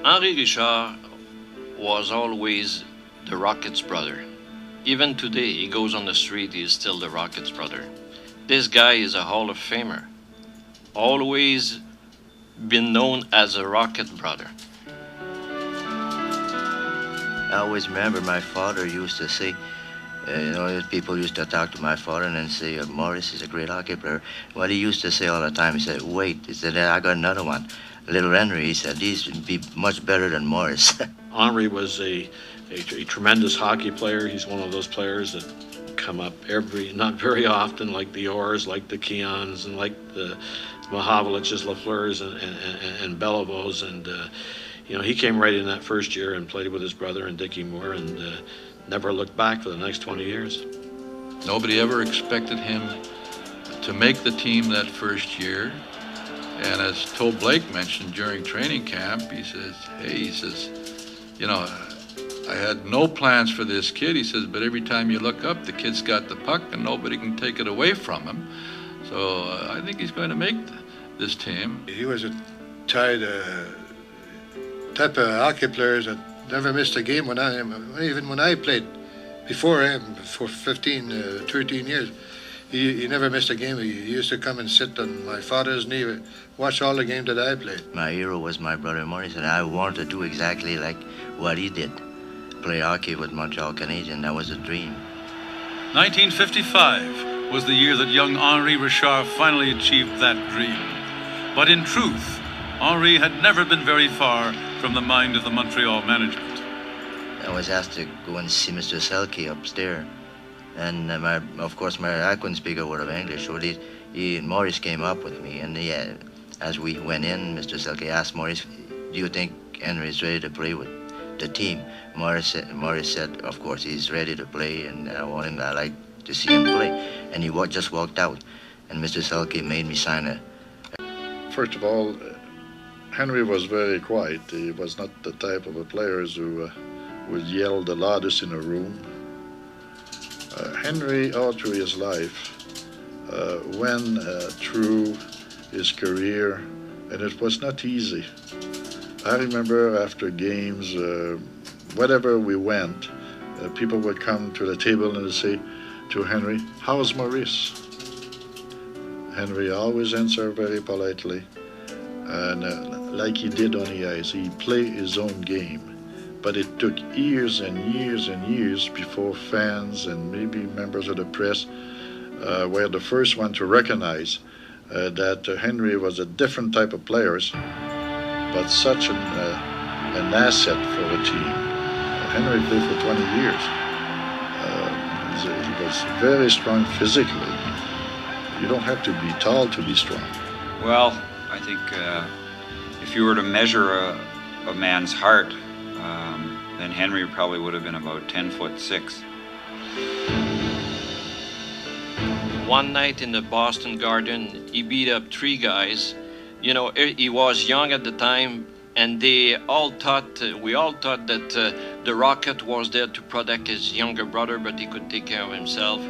Henri Richard was always the Rocket's brother. Even today, he goes on the street, he is still the Rocket's brother. This guy is a Hall of Famer. Always been known as a Rocket brother. I always remember my father used to say, people used to talk to my father and then say, Maurice is a great hockey player. What he used to say all the time, he said, wait, he said, I got another one. Little Henry, he said, these would be much better than Maurice. Henri was a tremendous hockey player. He's one of those players that come up not very often, like the Orrs, like the Keons, and like the Mahavliches, Lafleurs, and Beliveaus. And, he came right in that first year and played with his brother and Dickie Moore and never looked back for the next 20 years. Nobody ever expected him to make the team that first year. And as Toe Blake mentioned during training camp, he says, I had no plans for this kid. He says, but every time you look up, the kid's got the puck and nobody can take it away from him. So I think he's going to make this team. He was a type of hockey player that never missed a game even when I played before him for 13 years. He never missed a game. He used to come and sit on my father's knee, watch all the games that I played. My hero was my brother Maurice, and I wanted to do exactly like what he did. Play hockey with Montreal Canadiens. That was a dream. 1955 was the year that young Henri Richard finally achieved that dream. But in truth, Henri had never been very far from the mind of the Montreal management. I was asked to go and see Mr. Selke upstairs. And of course, I couldn't speak a word of English, so Maurice came up with me. And as we went in, Mr. Selke asked Maurice, do you think Henry is ready to play with the team? Maurice said, of course, he's ready to play, and I like to see him play. And he just walked out, and Mr. Selke made me sign a... First of all, Henry was very quiet. He was not the type of a player who would yell the loudest in a room. Henry, all through his life, went through his career, and it was not easy. I remember after games, wherever we went, people would come to the table and say to Henry, "How's Maurice?" Henry always answered very politely, and like he did on the ice, he played his own game. But it took years and years and years before fans and maybe members of the press were the first one to recognize that Henry was a different type of player, but such an asset for a team. Henry played for 20 years. He was very strong physically. You don't have to be tall to be strong. Well, I think if you were to measure a man's heart, then Henry probably would have been about 10'6". One night in the Boston Garden, he beat up 3 guys. He was young at the time, and we all thought that the Rocket was there to protect his younger brother, but he could take care of himself.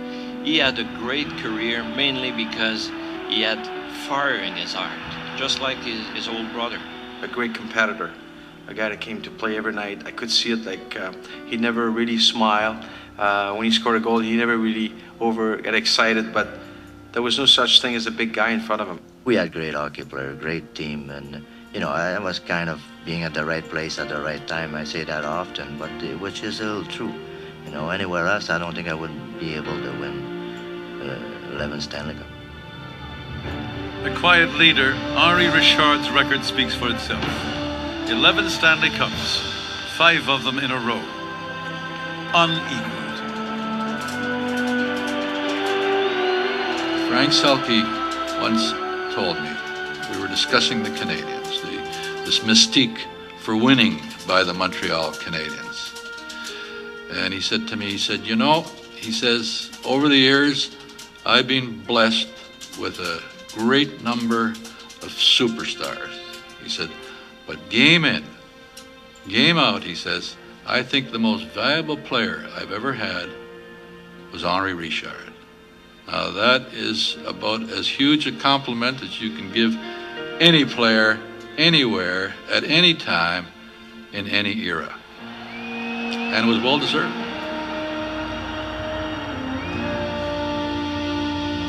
He had a great career, mainly because he had fire in his heart, just like his old brother. A great competitor. A guy that came to play every night. I could see it, he never really smiled. When he scored a goal, he never really got excited, but there was no such thing as a big guy in front of him. We had great hockey player, great team, and I was kind of being at the right place at the right time. I say that often, but which is a little true. Anywhere else, I don't think I would be able to win 11 Stanley Cup. A quiet leader, Henri Richard's record speaks for itself. 11 Stanley Cups, 5 of them in a row. Unequaled. Frank Selke once told me, we were discussing the Canadiens, this mystique for winning by the Montreal Canadiens. And he said to me, he says, over the years, I've been blessed with a great number of superstars. He said, but game in, game out, he says, I think the most valuable player I've ever had was Henri Richard. Now that is about as huge a compliment as you can give any player, anywhere, at any time, in any era. And it was well deserved.